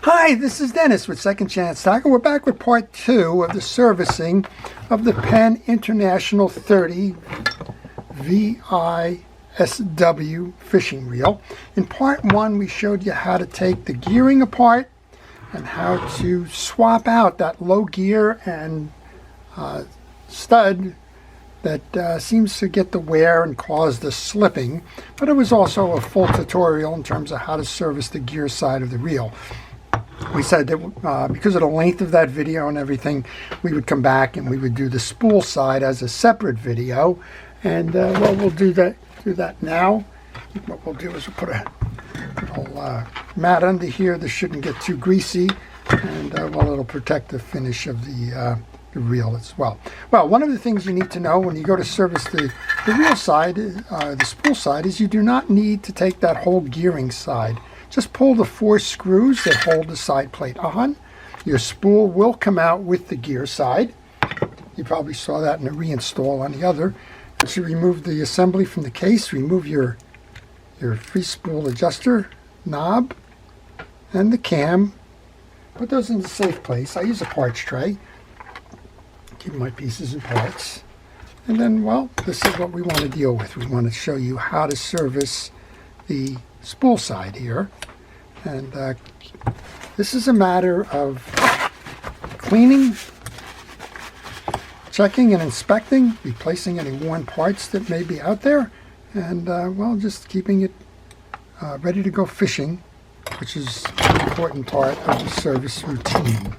Hi, this is Dennis with Second Chance Tackle. We're back with part 2 of the servicing of the Penn International 30 VISW fishing reel. In part 1, we showed you how to take the gearing apart and how to swap out that low gear and stud that seems to get the wear and cause the slipping. But it was also a full tutorial in terms of how to service the gear side of the reel. We said that because of the length of that video and everything, we would come back and we would do the spool side as a separate video. And well, we'll do that now. What we'll do is we'll put a little mat under here. This shouldn't get too greasy, and well, it'll protect the finish of the reel as well. Well, one of the things you need to know when you go to service the reel side, the spool side, is you do not need to take that whole gearing side. Just pull the 4 screws that hold the side plate on. Your spool will come out with the gear side. You probably saw that in the reinstall on the other. Once you remove the assembly from the case, remove your free spool adjuster knob and the cam. Put those in a safe place. I use a parts tray. Keep my pieces and parts. And then, well, this is what we want to deal with. We want to show you how to service the spool side here, and this is a matter of cleaning, checking and inspecting, replacing any worn parts that may be out there, and well, just keeping it ready to go fishing, which is an important part of the service routine.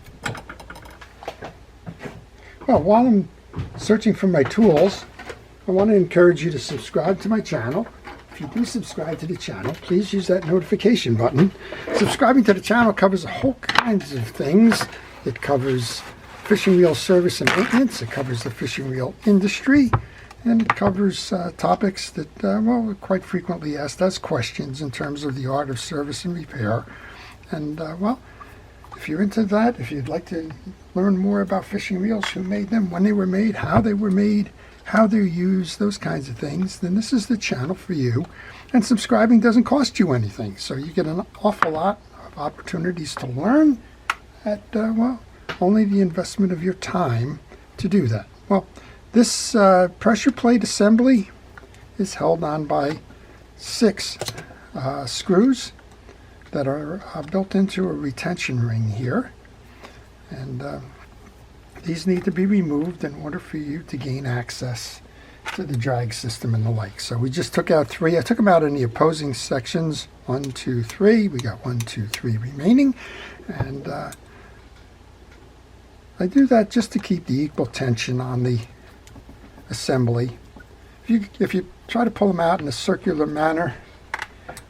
Well, while I'm searching for my tools, I want to encourage you to subscribe to my channel. If you do subscribe to the channel, please use that notification button. Subscribing to the channel covers a whole kinds of things. It covers fishing reel service and maintenance. It covers the fishing reel industry. And it covers topics that, well, are quite frequently asked as questions in terms of the art of service and repair. And, well, if you're into that, if you'd like to learn more about fishing reels, who made them, when they were made, how they were made, how they're used, those kinds of things, then this is the channel for you. And subscribing doesn't cost you anything, so you get an awful lot of opportunities to learn at, well, only the investment of your time to do that. Well, this pressure plate assembly is held on by 6 screws that are built into a retention ring here, and these need to be removed in order for you to gain access to the drag system and the like. So we just took out 3. I took them out in the opposing sections. 1, 2, 3. We got 1, 2, 3 remaining. And I do that just to keep the equal tension on the assembly. If you try to pull them out in a circular manner,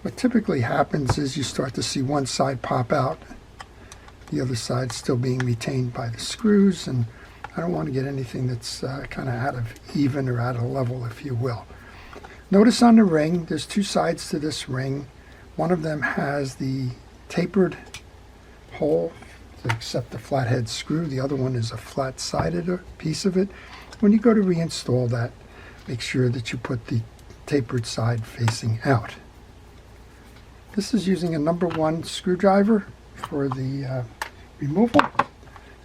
what typically happens is you start to see one side pop out, the other side still being retained by the screws, and I don't want to get anything that's kind of out of even or out of level, if you will. Notice on the ring, there's 2 sides to this ring. One of them has the tapered hole to accept the flathead screw. The other one is a flat-sided piece of it. When you go to reinstall that, make sure that you put the tapered side facing out. This is using a number 1 screwdriver for the removal.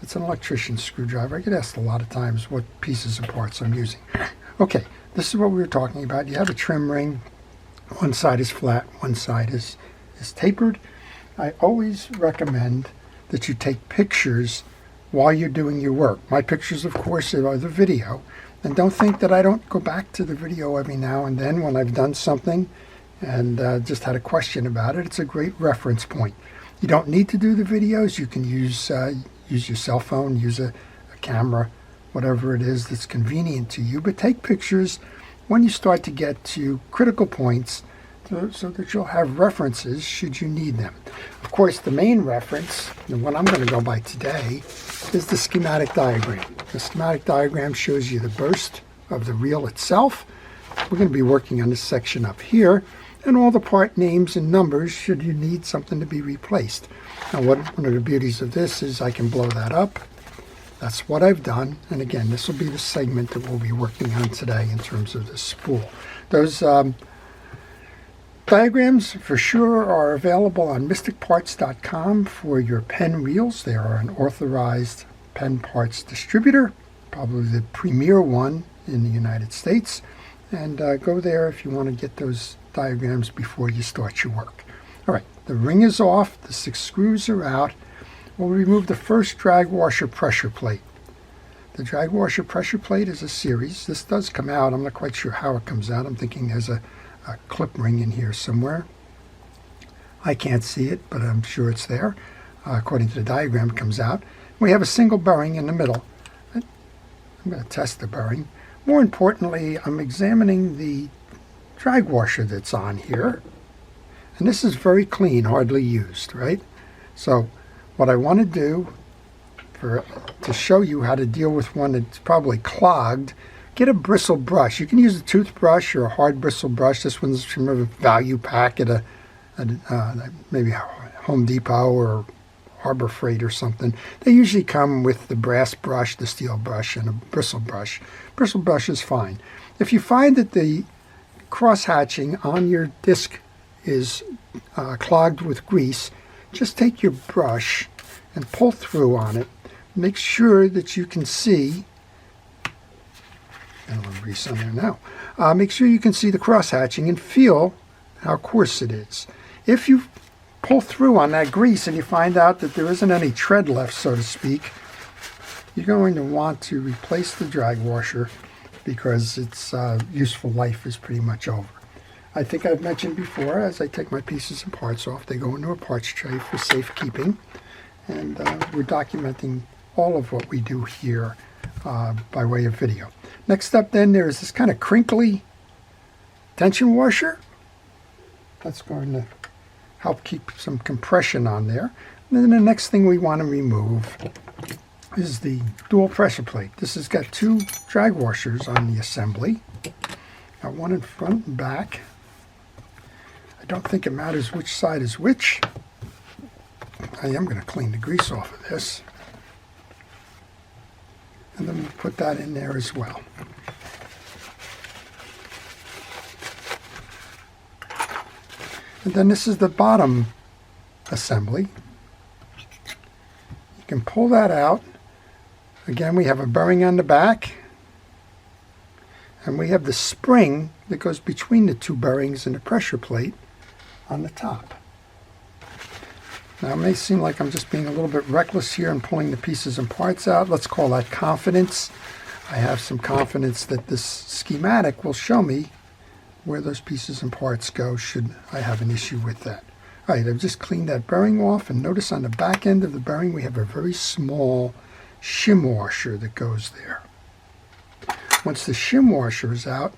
It's an electrician's screwdriver. I get asked a lot of times what pieces and parts I'm using. Okay, this is what we were talking about. You have a trim ring. One side is flat, one side is tapered. I always recommend that you take pictures while you're doing your work. My pictures, of course, are the video. And don't think that I don't go back to the video every now and then when I've done something and just had a question about it. It's a great reference point. You don't need to do the videos. You can use your cell phone, use a camera, whatever it is that's convenient to you. But take pictures when you start to get to critical points so that you'll have references should you need them. Of course, the main reference, the one I'm going to go by today, is the schematic diagram. The schematic diagram shows you the burst of the reel itself. We're going to be working on this section up here, and all the part names and numbers should you need something to be replaced. Now, one of the beauties of this is I can blow that up. That's what I've done. And again, this will be the segment that we'll be working on today in terms of the spool. Those Diagrams for sure are available on mysticparts.com for your Penn reels. They are an authorized Penn parts distributor, probably the premier one in the United States. And go there if you want to get those diagrams before you start your work. All right, the ring is off, the 6 screws are out. We'll remove the first drag washer pressure plate. The drag washer pressure plate is a series. This does come out. I'm not quite sure how it comes out. I'm thinking there's a clip ring in here somewhere. I can't see it, but I'm sure it's there. According to the diagram, it comes out. We have a single bearing in the middle. I'm going to test the bearing. More importantly, I'm examining the drag washer that's on here. And this is very clean, hardly used, right? So what I want to do to show you how to deal with one that's probably clogged, get a bristle brush. You can use a toothbrush or a hard bristle brush. This one's from a value pack at maybe Home Depot or Harbor Freight or something. They usually come with the brass brush, the steel brush, and a bristle brush. Bristle brush is fine. If you find that the cross hatching on your disc is clogged with grease, just take your brush and pull through on it. Make sure that you can see, and a little grease on there now. Make sure you can see the cross hatching and feel how coarse it is. If you pull through on that grease and you find out that there isn't any tread left, so to speak, you're going to want to replace the drag washer because its useful life is pretty much over. I think I've mentioned before, as I take my pieces and parts off, they go into a parts tray for safekeeping, and we're documenting all of what we do here by way of video. Next up then, there is this kind of crinkly tension washer. That's going to help keep some compression on there. And then the next thing we want to remove is the dual pressure plate. This has got 2 drag washers on the assembly. Got one in front and back. I don't think it matters which side is which. I am going to clean the grease off of this. And then we'll put that in there as well. And then this is the bottom assembly. You can pull that out. Again, we have a bearing on the back. And we have the spring that goes between the 2 bearings and the pressure plate on the top. Now, it may seem like I'm just being a little bit reckless here and pulling the pieces and parts out. Let's call that confidence. I have some confidence that this schematic will show me where those pieces and parts go should I have an issue with that. All right, I've just cleaned that bearing off, and notice on the back end of the bearing we have a very small shim washer that goes there. Once the shim washer is out,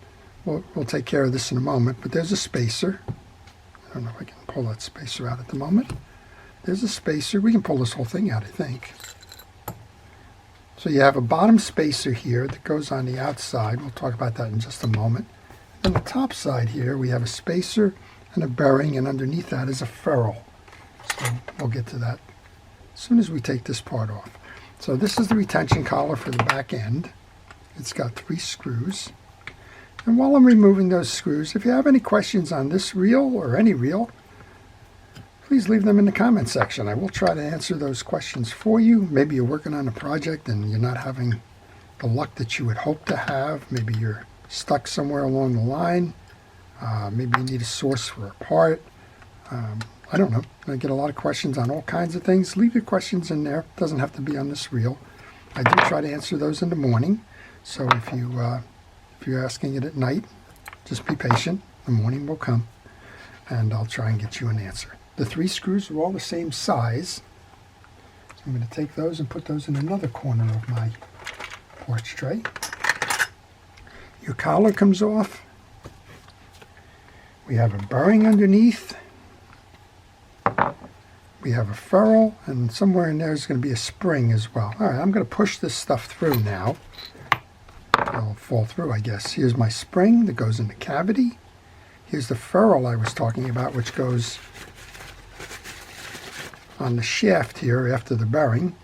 we'll take care of this in a moment, but there's a spacer. I don't know if I can pull that spacer out at the moment. There's a spacer. We can pull this whole thing out, I think. So you have a bottom spacer here that goes on the outside. We'll talk about that in just a moment. On the top side here, we have a spacer and a bearing, and underneath that is a ferrule. So we'll get to that as soon as we take this part off. So this is the retention collar for the back end. It's got 3 screws. And while I'm removing those screws, if you have any questions on this reel or any reel, please leave them in the comment section. I will try to answer those questions for you. Maybe you're working on a project and you're not having the luck that you would hope to have. Maybe you're stuck somewhere along the line. Maybe you need a source for a part. I don't know. I get a lot of questions on all kinds of things. Leave your questions in there. It doesn't have to be on this reel. I do try to answer those in the morning. So if you're asking it at night, just be patient. The morning will come, and I'll try and get you an answer. The 3 screws are all the same size. So I'm going to take those and put those in another corner of my porch tray. Your collar comes off. We have a bearing underneath. We have a ferrule, and somewhere in there is going to be a spring as well. All right, I'm going to push this stuff through now. It'll fall through, I guess. Here's my spring that goes in the cavity. Here's the ferrule I was talking about, which goes on the shaft here after the bearing.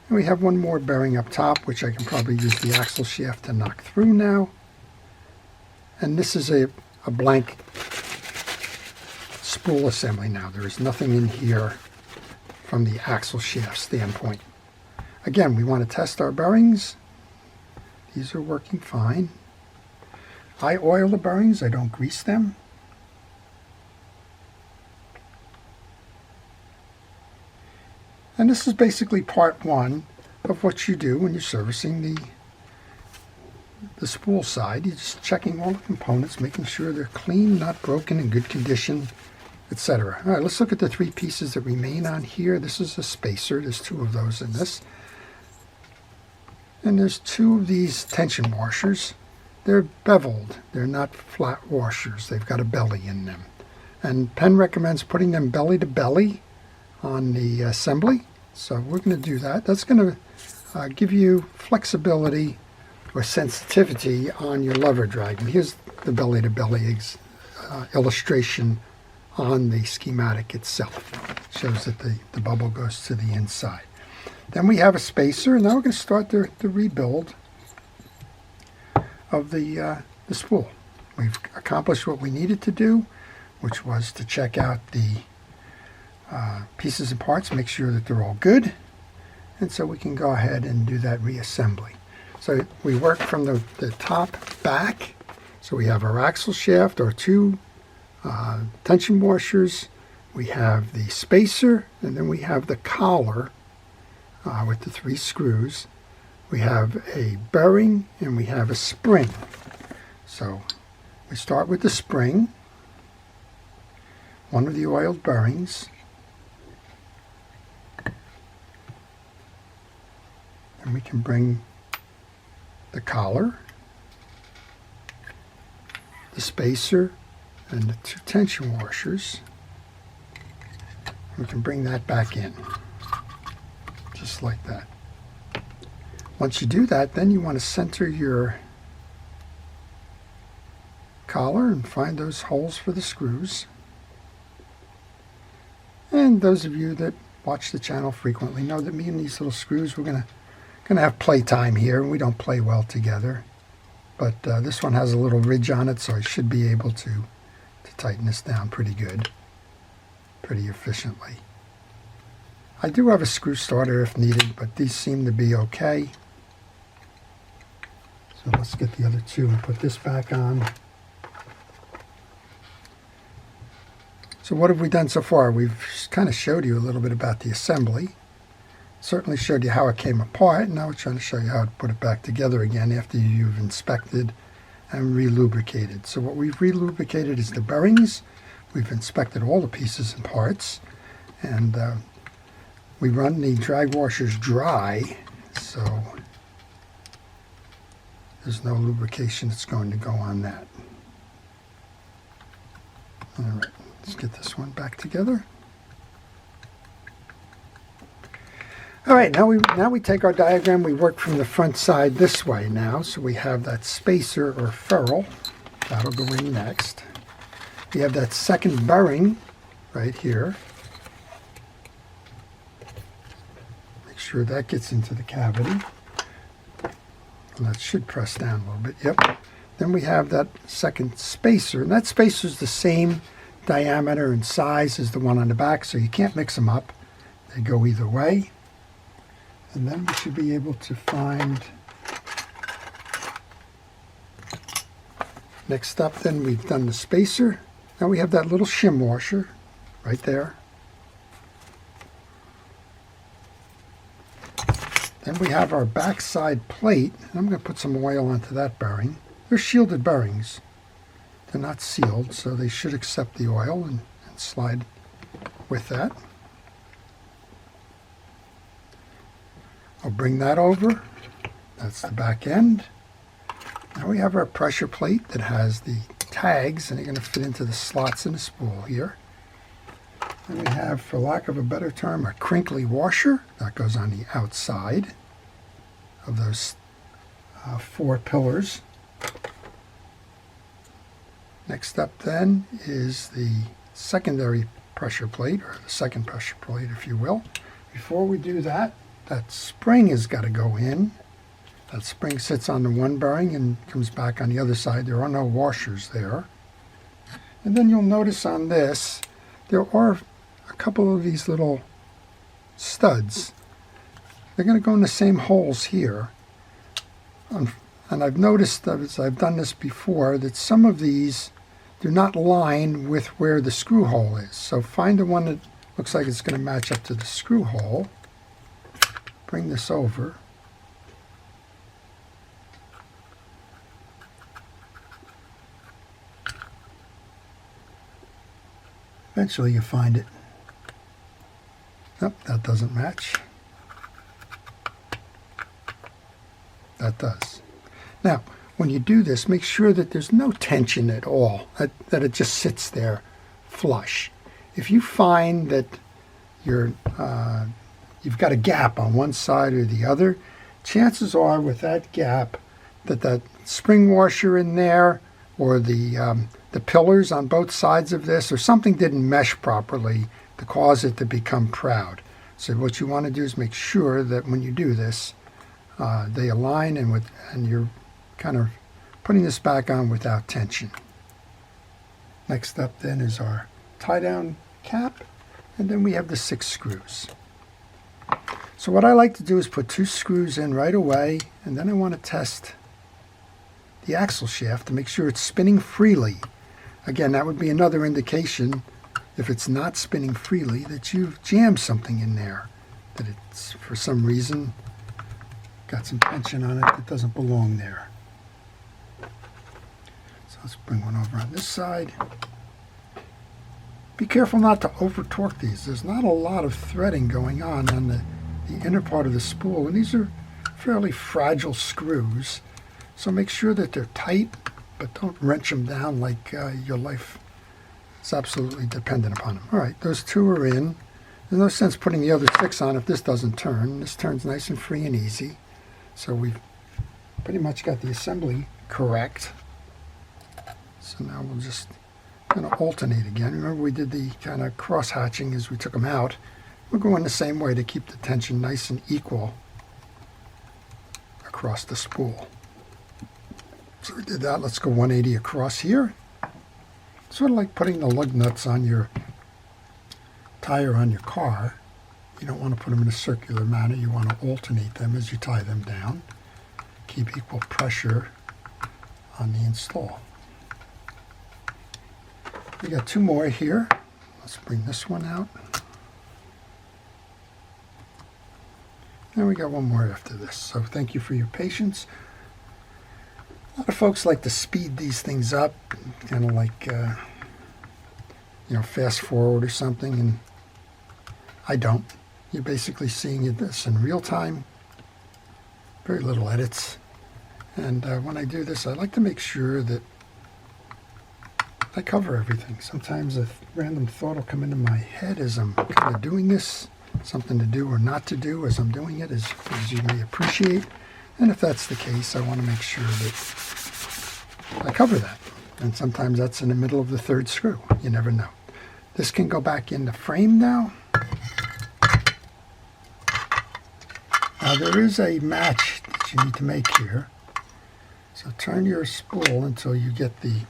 And we have one more bearing up top, which I can probably use the axle shaft to knock through now. And this is a blank spool assembly now. There is nothing in here from the axle shaft standpoint. Again, we want to test our bearings. These are working fine. I oil the bearings, I don't grease them. And this is basically part one of what you do when you're servicing the spool side. You're just checking all the components, making sure they're clean, not broken, in good condition, etc. All right, let's look at the three pieces that remain on here. This is a spacer. There's two of those in this. And there's two of these tension washers. They're beveled. They're not flat washers. They've got a belly in them. And Penn recommends putting them belly to belly on the assembly. So we're going to do that. That's going to give you flexibility or sensitivity on your lever drag. And here's the belly to belly illustration on the schematic itself. It shows that the bubble goes to the inside. Then we have a spacer, and now we're going to start the rebuild of the spool. We've accomplished what we needed to do, which was to check out the pieces and parts, make sure that they're all good, and so we can go ahead and do that reassembly. So we work from the top back. So we have our axle shaft, our two tension washers, we have the spacer, and then we have the collar with the three screws. We have a bearing and we have a spring. So we start with the spring, one of the oiled bearings, and we can bring the collar, the spacer, and the two tension washers. We can bring that back in, just like that. Once you do that, then you want to center your collar and find those holes for the screws. And those of you that watch the channel frequently know that me and these little screws, we're gonna have play time here, and we don't play well together. But this one has a little ridge on it, so I should be able to tighten this down pretty good, pretty efficiently. I do have a screw starter if needed, but these seem to be okay. So let's get the other two and put this back on. So what have we done so far? We've kind of showed you a little bit about the assembly. Certainly showed you how it came apart, and now we're trying to show you how to put it back together again after you've inspected and re-lubricated. So what we've re-lubricated is the bearings. We've inspected all the pieces and parts, and we run the drag washers dry, so there's no lubrication that's going to go on that. All right, let's get this one back together. All right, now we take our diagram, we work from the front side this way now. So we have that spacer or ferrule, that'll go in next. We have that second bearing right here. Make sure that gets into the cavity. And that should press down a little bit, yep. Then we have that second spacer, and that spacer is the same diameter and size as the one on the back, so you can't mix them up. They go either way. And then we should be able to find, next up then we've done the spacer. Now we have that little shim washer right there. Then we have our backside plate, and I'm going to put some oil onto that bearing. They're shielded bearings. They're not sealed, so they should accept the oil and slide with that. I'll bring that over. That's the back end. Now we have our pressure plate that has the tags, and they're going to fit into the slots in the spool here. And we have, for lack of a better term, a crinkly washer that goes on the outside of those 4 pillars. Next up then is the secondary pressure plate, or the second pressure plate if you will. Before we do that, that spring has got to go in. That spring sits on the one bearing and comes back on the other side. There are no washers there. And then you'll notice on this there are a couple of these little studs. They're going to go in the same holes here. And I've noticed, as I've done this before, that some of these do not line with where the screw hole is. So find the one that looks like it's going to match up to the screw hole. Bring this over. Eventually you find it. Nope, that doesn't match. That does. Now, when you do this, make sure that there's no tension at all, that it just sits there flush. If you find that you've got a gap on one side or the other, chances are with that gap that spring washer in there or the pillars on both sides of this or something didn't mesh properly to cause it to become proud. So what you want to do is make sure that when you do this, they align and you're kind of putting this back on without tension. Next up then is our tie down cap, and then we have the 6 screws. So what I like to do is put 2 screws in right away, and then I want to test the axle shaft to make sure it's spinning freely. Again, that would be another indication, if it's not spinning freely, that you've jammed something in there, that it's for some reason got some tension on it that doesn't belong there. So let's bring one over on this side. Be careful not to over torque these. There's not a lot of threading going on the inner part of the spool, and these are fairly fragile screws, so make sure that they're tight, but don't wrench them down like your life is absolutely dependent upon them. All right, those 2 are in. There's no sense putting the other 6 on if this doesn't turn. This turns nice and free and easy. So we've pretty much got the assembly correct. So now we'll just kind of alternate again. Remember we did the kind of cross hatching as we took them out. We're going the same way to keep the tension nice and equal across the spool. So we did that. Let's go 180 across here. Sort of like putting the lug nuts on your tire on your car. You don't want to put them in a circular manner. You want to alternate them as you tie them down. Keep equal pressure on the install. We got 2 more here. Let's bring this one out. And we got 1 more after this. So thank you for your patience. A lot of folks like to speed these things up, kind of like, fast forward or something, and I don't. You're basically seeing this in real time, very little edits. And when I do this, I like to make sure that I cover everything. Sometimes a random thought will come into my head as I'm kind of doing this, something to do or not to do as I'm doing it, as you may appreciate. And if that's the case, I want to make sure that I cover that. And sometimes that's in the middle of the 3rd screw. You never know. This can go back in the frame now. Now there is a match that you need to make here. So turn your spool until you get the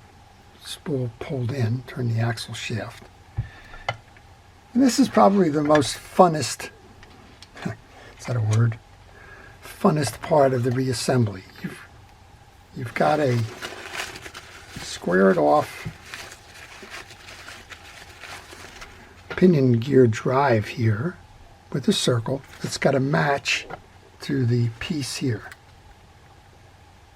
spool pulled in. Turn the axle shaft. And this is probably the most funnest, is that a word? Funnest part of the reassembly. You've got a squared off pinion gear drive here with a circle that's got a match to the piece here.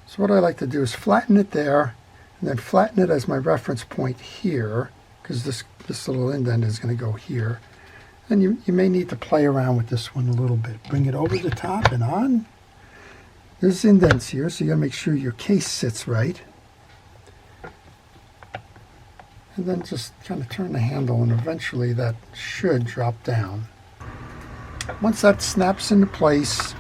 So what I like to do is flatten it there and then flatten it as my reference point here, because this little indent is going to go here. And you may need to play around with this one a little bit. Bring it over the top and on. There's indents here, so you got to make sure your case sits right. And then just kind of turn the handle, and eventually that should drop down. Once that snaps into place,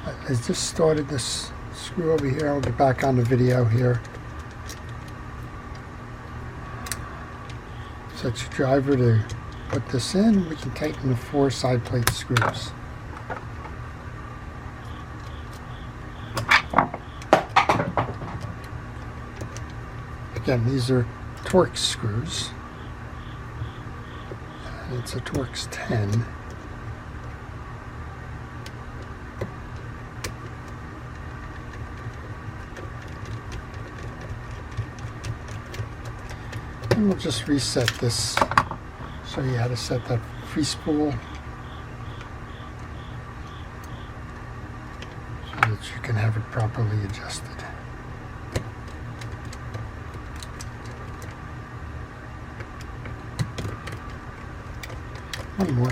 I just started this screw over here. I'll get back on the video here. Set your driver to put this in. We can tighten the 4 side plate screws. Again, these are Torx screws. and it's a Torx 10. And we'll just reset this, show you how to set that free spool so that you can have it properly adjusted. One more.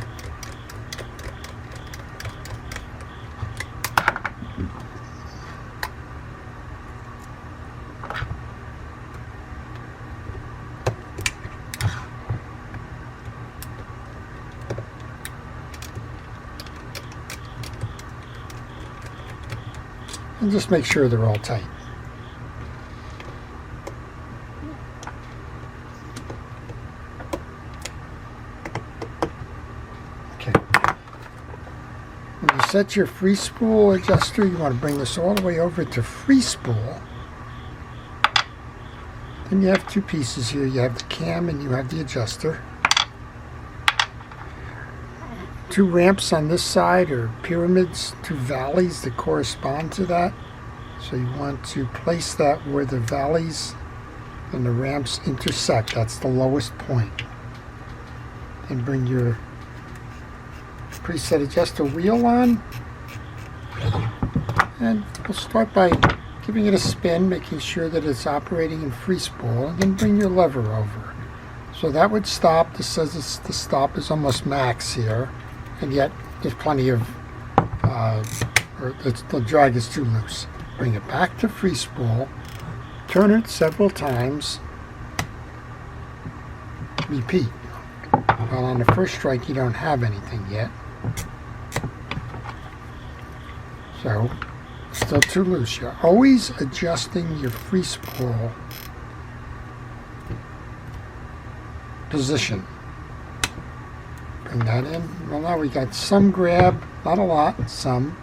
And just make sure they're all tight. Okay. When you set your free spool adjuster, you want to bring this all the way over to free spool. Then you have two pieces here. You have the cam and you have the adjuster. Two ramps on this side are pyramids, two valleys that correspond to that. So you want to place that where the valleys and the ramps intersect. That's the lowest point. And bring your preset adjuster wheel on. And we'll start by giving it a spin, making sure that it's operating in free spool, and then bring your lever over. So that would stop. This says the stop is almost max here. And yet there's plenty of, the drag is too loose. Bring it back to free spool, turn it several times, repeat. Well, on the first strike you don't have anything yet. So, still too loose. You're always adjusting your free spool position. Bring that in. Well, now we got some grab, not a lot, some.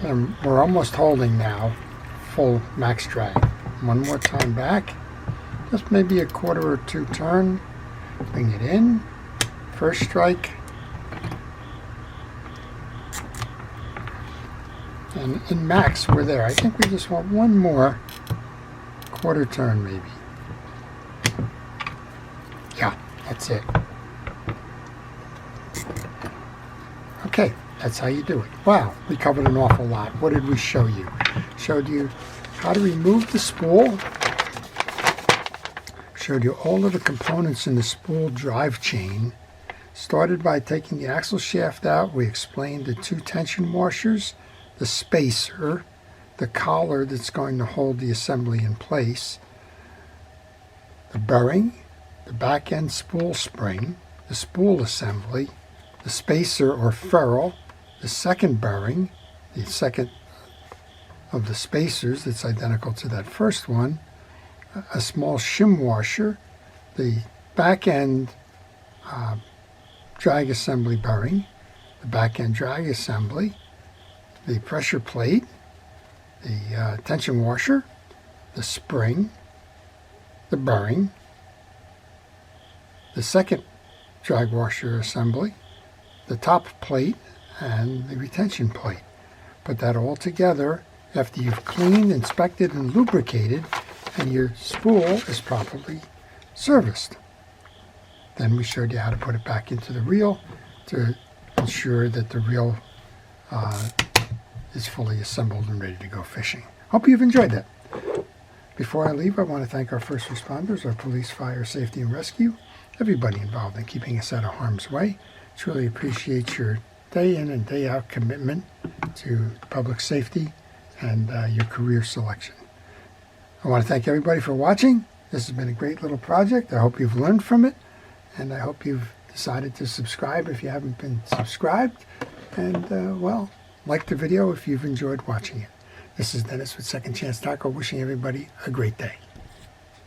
And we're almost holding now, full max drag. One more time back, just maybe a quarter or two turn. Bring it in, first strike. And in max, we're there. I think we just want one more quarter turn maybe. Yeah, that's it. Okay, that's how you do it. Wow, we covered an awful lot. What did we show you? Showed you how to remove the spool. Showed you all of the components in the spool drive chain. Started by taking the axle shaft out. We explained the two tension washers, the spacer, the collar that's going to hold the assembly in place, the bearing, the back end spool spring, the spool assembly, the spacer or ferrule, the second bearing, the second of the spacers that's identical to that first one, a small shim washer, the back end drag assembly bearing, the back end drag assembly, the pressure plate, the tension washer, the spring, the bearing, the second drag washer assembly, the top plate, and the retention plate. Put that all together after you've cleaned, inspected, and lubricated, and your spool is properly serviced. Then we showed you how to put it back into the reel to ensure that the reel is fully assembled and ready to go fishing. Hope you've enjoyed that. Before I leave, I want to thank our first responders, our police, fire, safety, and rescue, everybody involved in keeping us out of harm's way. Truly appreciate your day in and day out commitment to public safety and your career selection. I want to thank everybody for watching. This has been a great little project. I hope you've learned from it, and I hope you've decided to subscribe if you haven't been subscribed, and well, like the video if you've enjoyed watching it. This is Dennis with Second Chance Taco, wishing everybody a great day.